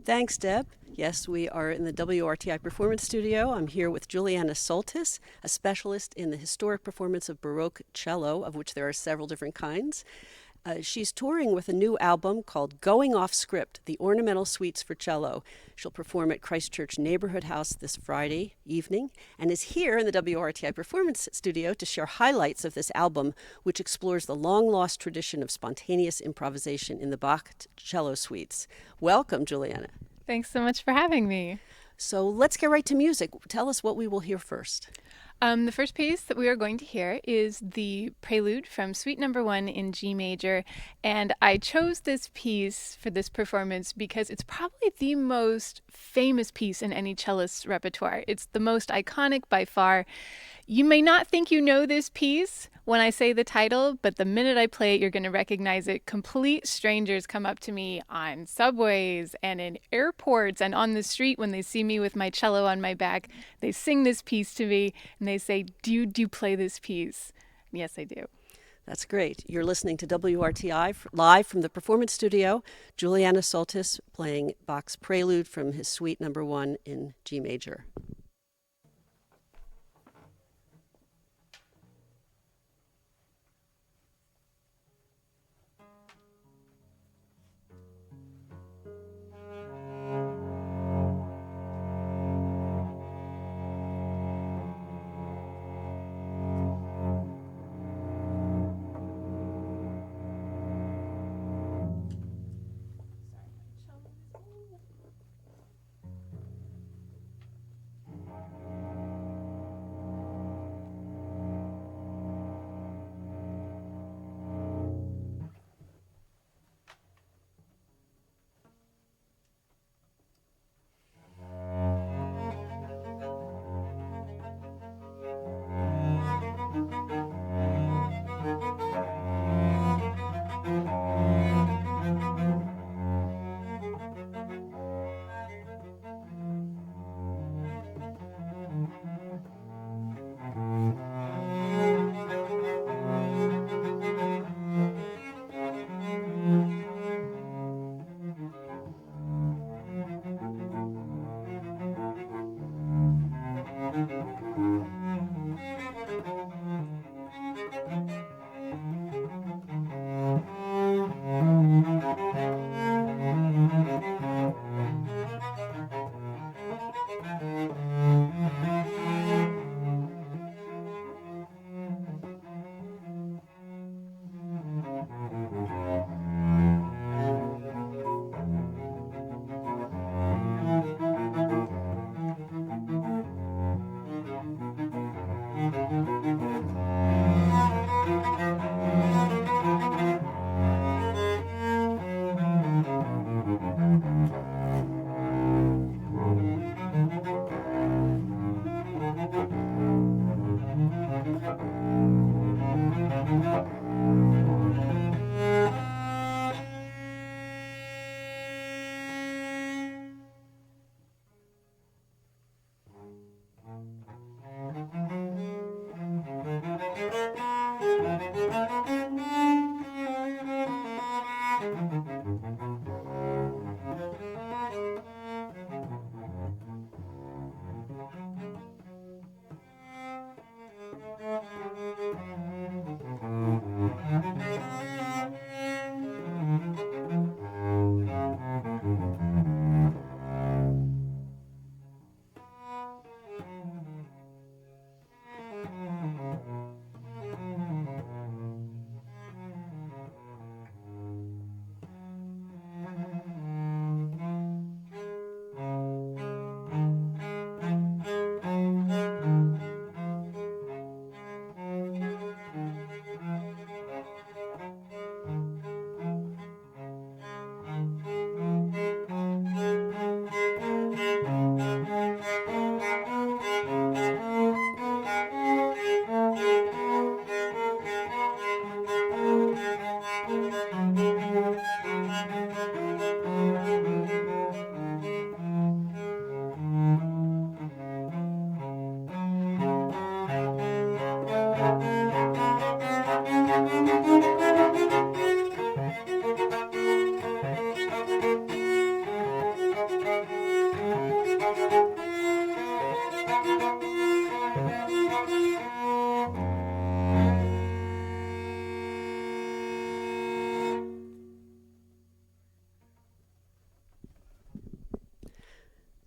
Thanks, Deb. Yes, we are in the WRTI Performance Studio. I'm here with Juliana Soltis, a specialist in the historic performance of Baroque cello, of which there are several different kinds. She's touring with a new album called Going Off Script, the Ornamental Suites for Cello. She'll perform at Christchurch Neighborhood House this Friday evening and is here in the WRTI Performance Studio to share highlights of this album, which explores the long-lost tradition of spontaneous improvisation in the Bach cello suites. Welcome, Juliana. Thanks so much for having me. So let's get right to music. Tell us what we will hear first. The first piece that we are going to hear is the Prelude from Suite Number 1 in G major. And I chose this piece for this performance because it's probably the most famous piece in any cellist's repertoire. It's the most iconic by far. You may not think you know this piece when I say the title, but the minute I play it, you're going to recognize it. Complete strangers come up to me on subways and in airports and on the street when they see me with my cello on my back. They sing this piece to me and they say, do you play this piece? And yes, I do. That's great. You're listening to WRTI live from the Performance Studio. Juliana Soltis playing Bach's Prelude from his Suite Number 1 in G major.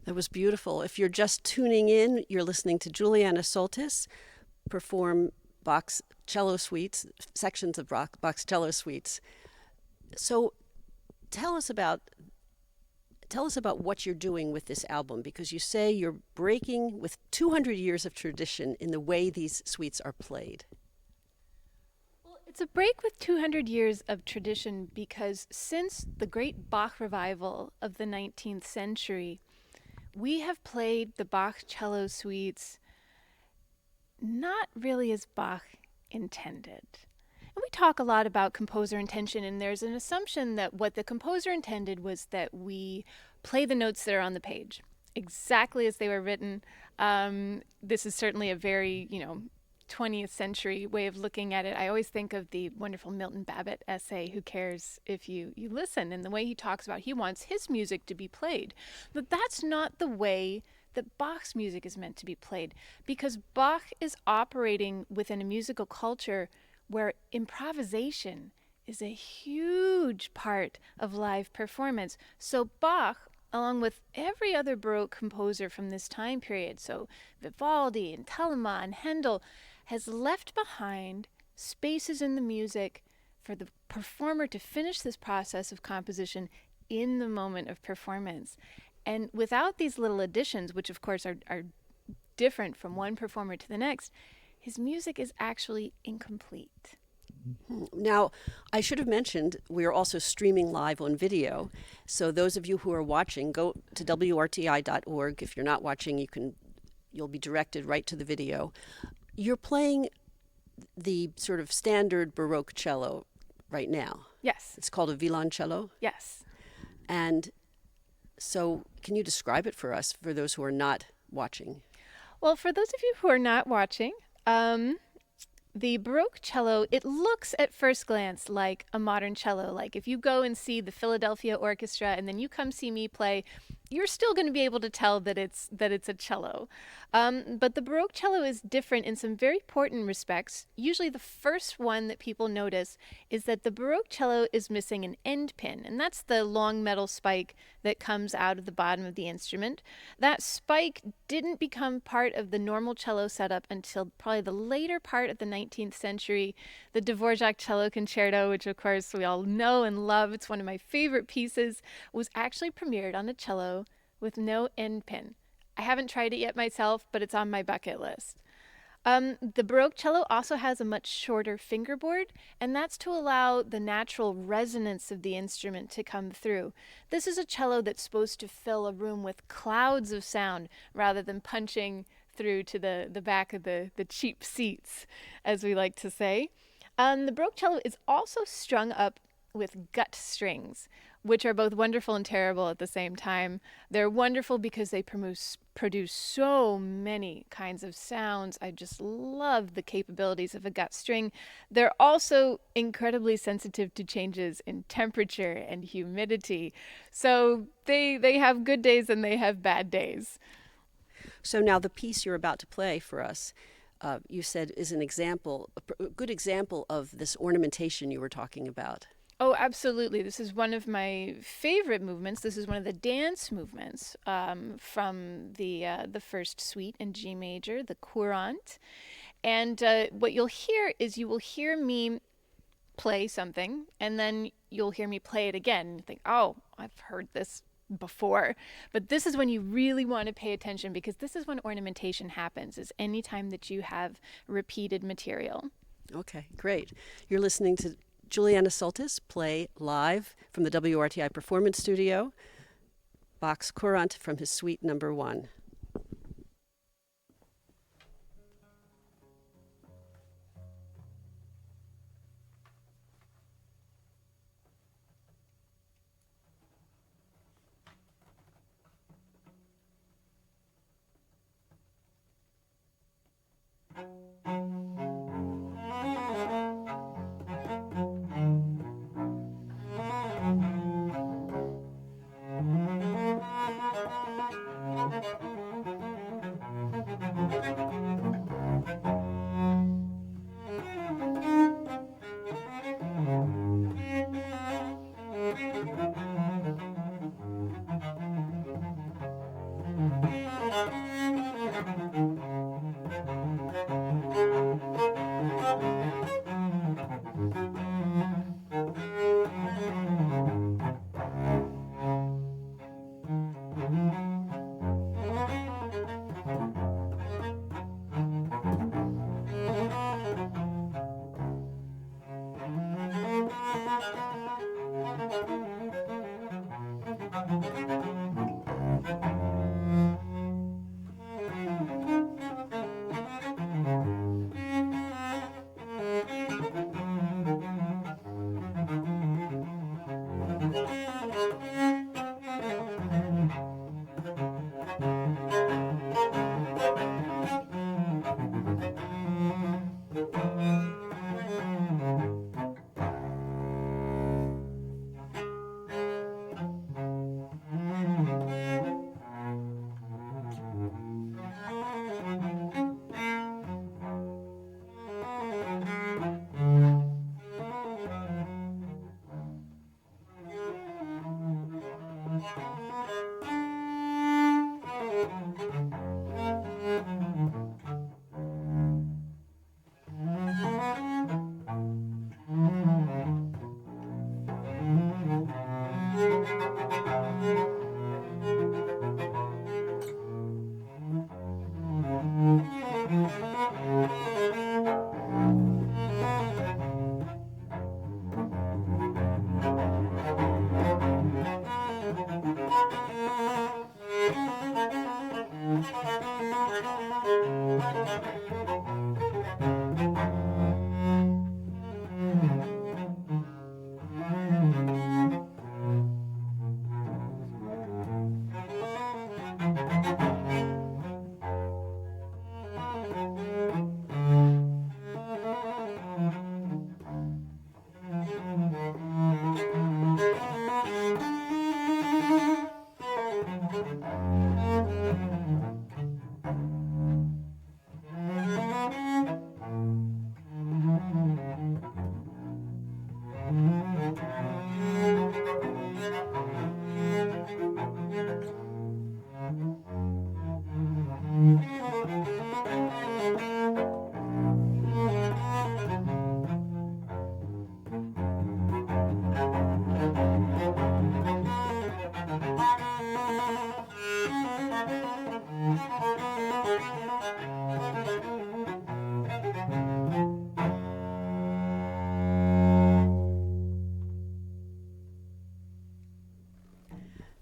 That was beautiful. If you're just tuning in, you're listening to Juliana Soltis perform Bach's cello suites, sections of Bach's cello suites. So tell us about tell us about what you're doing with this album, because you say you're breaking with 200 years of tradition in the way these suites are played. Well, it's a break with 200 years of tradition because since the great Bach revival of the 19th century, we have played the Bach cello suites not really as Bach intended. And we talk a lot about composer intention, and there's an assumption that what the composer intended was that we play the notes that are on the page exactly as they were written. This is certainly a very, 20th century way of looking at it. I always think of the wonderful Milton Babbitt essay, Who Cares If You Listen, and the way he talks about he wants his music to be played. But that's not the way that Bach's music is meant to be played, because Bach is operating within a musical culture where improvisation is a huge part of live performance. So Bach, along with every other Baroque composer from this time period, so Vivaldi and Telemann and Handel, has left behind spaces in the music for the performer to finish this process of composition in the moment of performance. And without these little additions, which of course are different from one performer to the next, his music is actually incomplete. Now, I should have mentioned we are also streaming live on video. So those of you who are watching, go to WRTI.org. If you're not watching, you'll be directed right to the video. You're playing the sort of standard Baroque cello right now. Yes. It's called a violincello. Yes. And so can you describe it for us, for those who are not watching? Well, for those of you who are not watching, the Baroque cello, it looks at first glance like a modern cello. Like if you go and see the Philadelphia Orchestra and then you come see me play, you're still going to be able to tell that it's a cello. But the Baroque cello is different in some very important respects. Usually the first one that people notice is that the Baroque cello is missing an end pin, and that's the long metal spike that comes out of the bottom of the instrument. That spike didn't become part of the normal cello setup until probably the later part of the 19th century. The Dvorak Cello Concerto, which of course we all know and love, it's one of my favorite pieces, was actually premiered on a cello with no end pin. I haven't tried it yet myself, but it's on my bucket list. The Baroque cello also has a much shorter fingerboard, and that's to allow the natural resonance of the instrument to come through. This is a cello that's supposed to fill a room with clouds of sound rather than punching through to the back of the cheap seats, as we like to say. The Baroque cello is also strung up with gut strings, which are both wonderful and terrible at the same time. They're wonderful because they produce so many kinds of sounds. I just love the capabilities of a gut string. They're also incredibly sensitive to changes in temperature and humidity. So they have good days and they have bad days. So now the piece you're about to play for us, you said is an example, a good example of this ornamentation you were talking about. Oh, absolutely. This is one of my favorite movements. This is one of the dance movements from the first suite in G major, the Courante. And what you'll hear is you will hear me play something, and then you'll hear me play it again. And think, oh, I've heard this before. But this is when you really want to pay attention, because this is when ornamentation happens, is any time that you have repeated material. Okay, great. You're listening to Juliana Soltis play live from the WRTI Performance Studio, Bach's Courante from his Suite Number 1.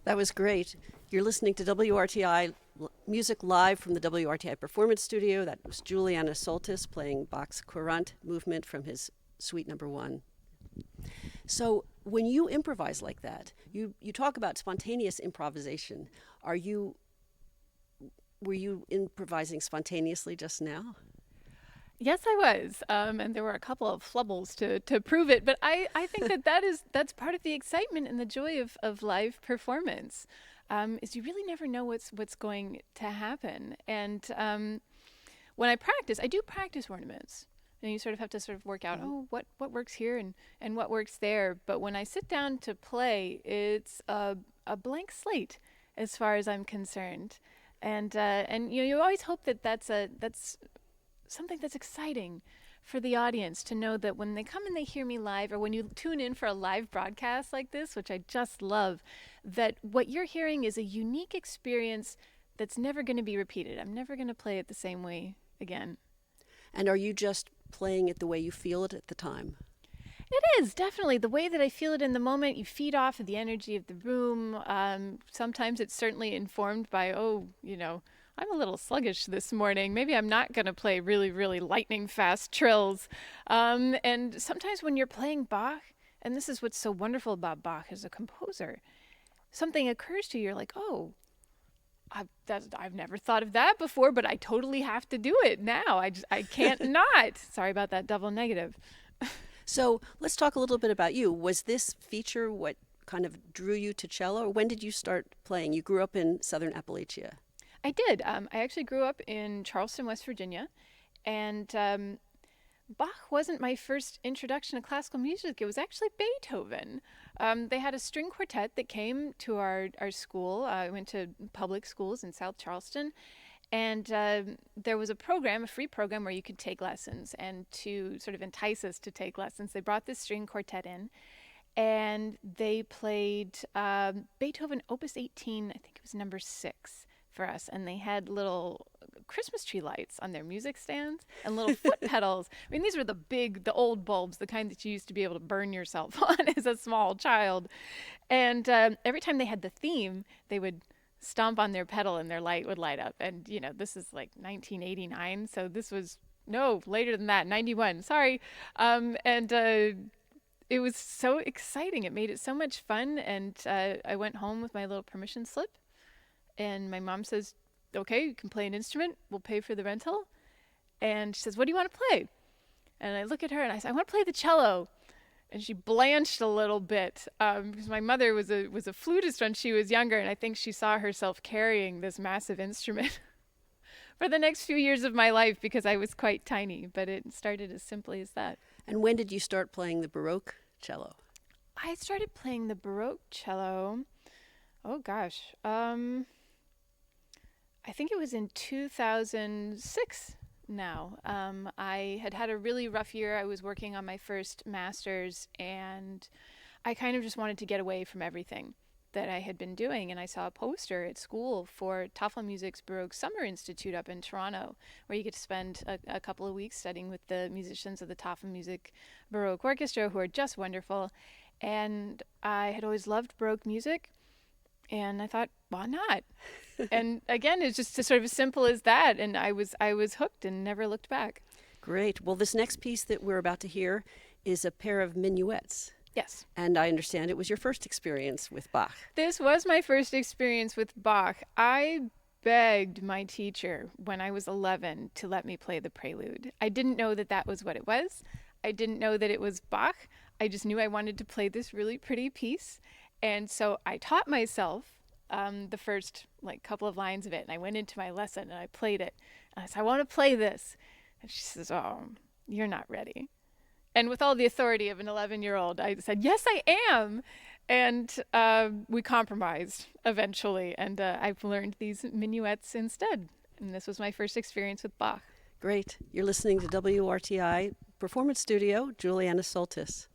That was great. You're listening to WRTI music live from the WRTI Performance Studio. That was Juliana Soltis playing Bach's Courante movement from his Suite Number 1. So when you improvise like that, you talk about spontaneous improvisation. Were you improvising spontaneously just now? Yes, I was, and there were a couple of flubbles to prove it. But I think that's part of the excitement and the joy of live performance, is you really never know what's going to happen. And when I do practice ornaments, and you sort of have to sort of work out, what works here and what works there. But when I sit down to play, it's a blank slate as far as I'm concerned, and you always hope that's something that's exciting for the audience to know that when they come and they hear me live, or when you tune in for a live broadcast like this, which I just love, that what you're hearing is a unique experience that's never going to be repeated. I'm never going to play it the same way again. And are you just playing it the way you feel it at the time? It is, definitely. The way that I feel it in the moment, you feed off of the energy of the room. Sometimes it's certainly informed by, I'm a little sluggish this morning. Maybe I'm not going to play really, really lightning fast trills. And sometimes when you're playing Bach, and this is what's so wonderful about Bach as a composer, something occurs to you, you're like, I've never thought of that before, but I totally have to do it now. I can't not. Sorry about that double negative. So let's talk a little bit about you. Was this feature what kind of drew you to cello, or when did you start playing? You grew up in Southern Appalachia. I did. I actually grew up in Charleston, West Virginia, and Bach wasn't my first introduction to classical music. It was actually Beethoven. They had a string quartet that came to our school. I went to public schools in South Charleston, and there was a free program where you could take lessons. And to sort of entice us to take lessons, they brought this string quartet in, and they played Beethoven Opus 18, I think it was number 6. For us, and they had little Christmas tree lights on their music stands and little foot pedals. I mean, these were the old bulbs, the kind that you used to be able to burn yourself on as a small child. And every time they had the theme, they would stomp on their pedal and their light would light up. And, this is like 1989, so this was, no, later than that, 91, sorry. It was so exciting. It made it so much fun, and I went home with my little permission slip. And my mom says, okay, you can play an instrument. We'll pay for the rental. And she says, what do you want to play? And I look at her and I say, I want to play the cello. And she blanched a little bit because my mother was a flutist when she was younger. And I think she saw herself carrying this massive instrument for the next few years of my life because I was quite tiny. But it started as simply as that. And when did you start playing the Baroque cello? I started playing the Baroque cello Oh gosh. I think it was in 2006 now. I had had a really rough year. I was working on my first master's, and I kind of just wanted to get away from everything that I had been doing. And I saw a poster at school for Tafelmusic's Baroque Summer Institute up in Toronto, where you get to spend a couple of weeks studying with the musicians of the Tafelmusik Baroque Orchestra, who are just wonderful. And I had always loved Baroque music, and I thought, why not? And again, it's just sort of as simple as that. And I was hooked and never looked back. Great. Well, this next piece that we're about to hear is a pair of minuets. Yes. And I understand it was your first experience with Bach. This was my first experience with Bach. I begged my teacher when I was 11 to let me play the Prelude. I didn't know that that was what it was. I didn't know that it was Bach. I just knew I wanted to play this really pretty piece. And so I taught myself the first couple of lines of it. And I went into my lesson and I played it. And I said, I want to play this. And she says, oh, you're not ready. And with all the authority of an 11-year-old, I said, yes, I am. And we compromised eventually. And I've learned these minuets instead. And this was my first experience with Bach. Great. You're listening to WRTI Performance Studio, Juliana Soltis.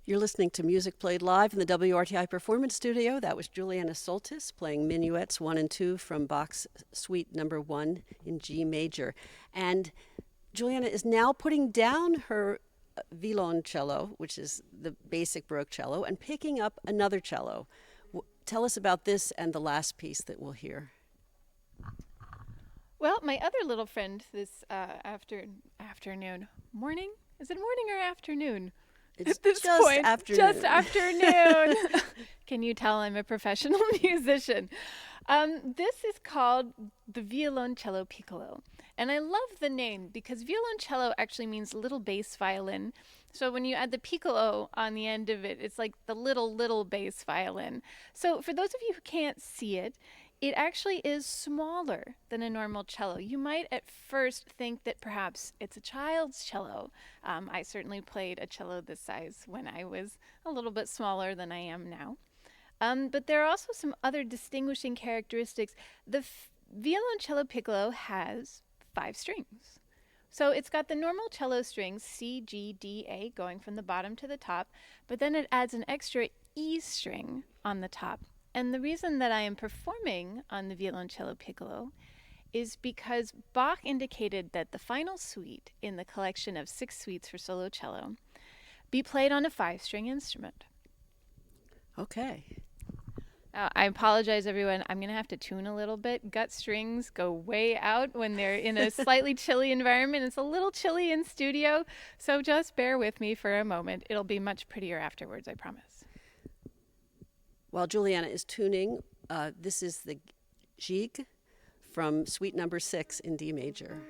You're listening to music played live in the WRTI Performance Studio. That was Juliana Soltis playing Minuets 1 and 2 from Bach's Suite Number 1 in G major. And Juliana is now putting down her violoncello, which is the basic Baroque cello, and picking up another cello. Tell us about this and the last piece that we'll hear. Well, my other little friend this afternoon, morning? Is it morning or afternoon? It's At this just point, afternoon. just afternoon. Can you tell I'm a professional musician? This is called the violoncello Piccolo. And I love the name because violoncello actually means little bass violin. So when you add the piccolo on the end of it, it's like the little bass violin. So for those of you who can't see it, it actually is smaller than a normal cello. You might at first think that perhaps it's a child's cello. I certainly played a cello this size when I was a little bit smaller than I am now. But there are also some other distinguishing characteristics. The violoncello piccolo has 5 strings. So it's got the normal cello strings, C, G, D, A, going from the bottom to the top, but then it adds an extra E string on the top. And the reason that I am performing on the violoncello piccolo is because Bach indicated that the final suite in the collection of 6 suites for solo cello be played on a 5-string instrument. Okay. I apologize, everyone. I'm going to have to tune a little bit. Gut strings go way out when they're in a slightly chilly environment. It's a little chilly in studio, so just bear with me for a moment. It'll be much prettier afterwards, I promise. While Juliana is tuning, this is the Gigue from Suite Number 6 in D major.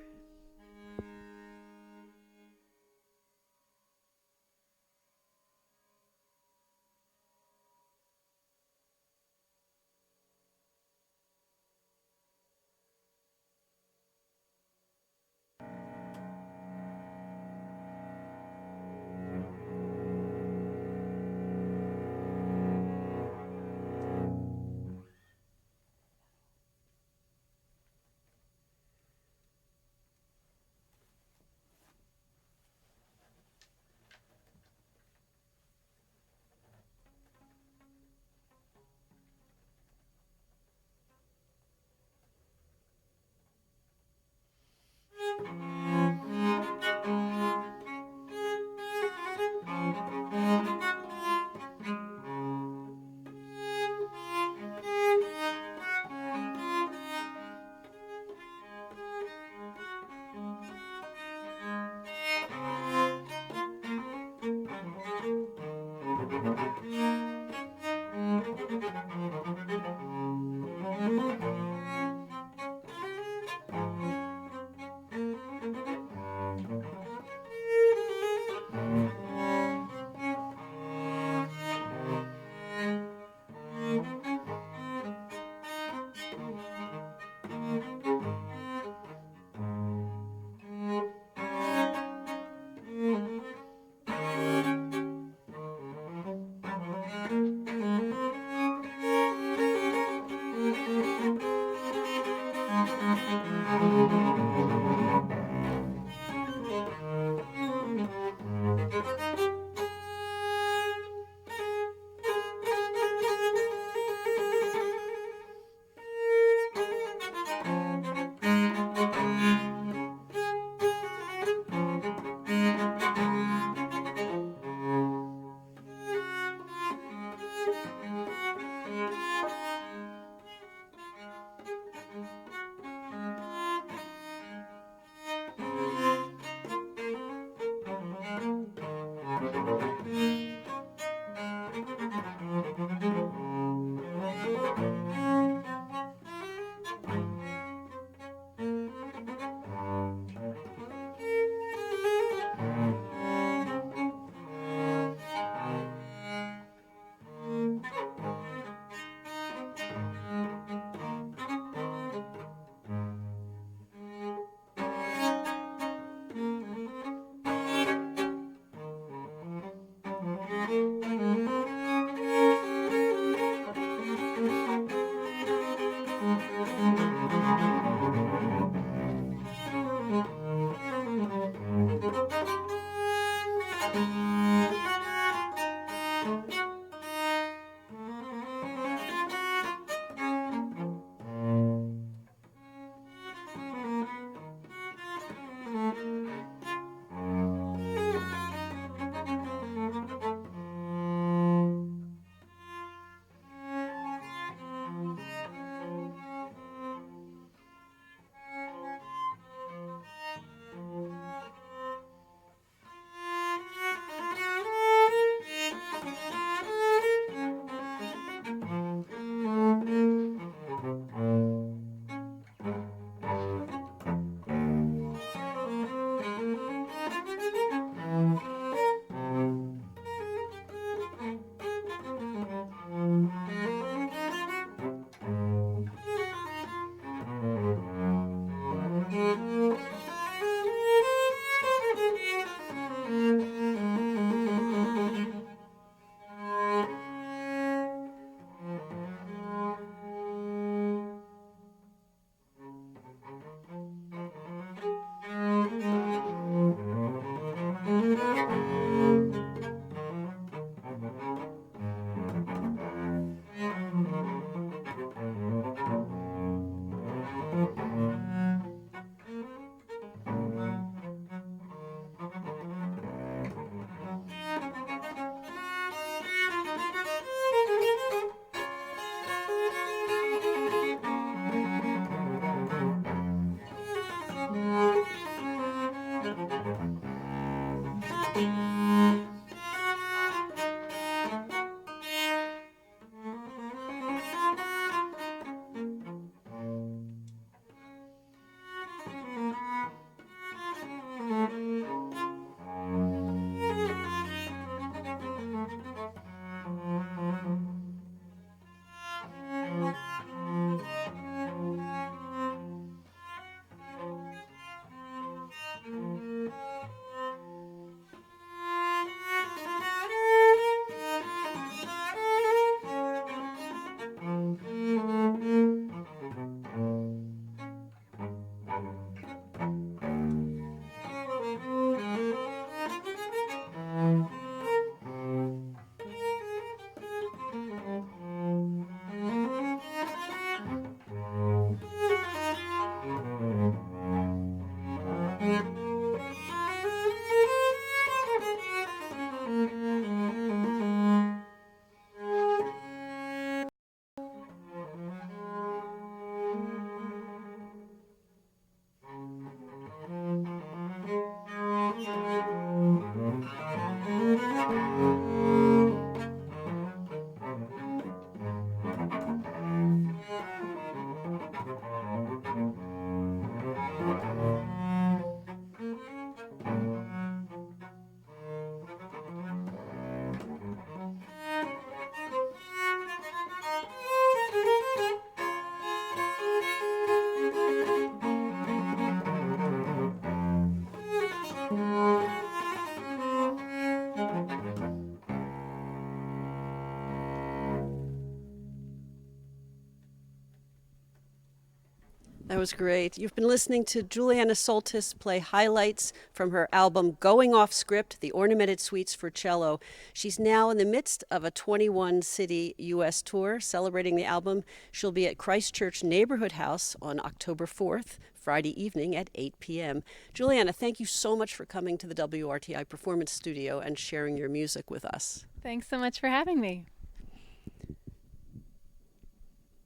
That was great. You've been listening to Juliana Soltis play highlights from her album Going Off Script, The Ornamented Suites for Cello. She's now in the midst of a 21-city U.S. tour celebrating the album. She'll be at Christchurch Neighborhood House on October 4th, Friday evening at 8 p.m. Juliana, thank you so much for coming to the WRTI Performance Studio and sharing your music with us. Thanks so much for having me.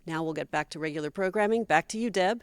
Now we'll get back to regular programming. Back to you, Deb.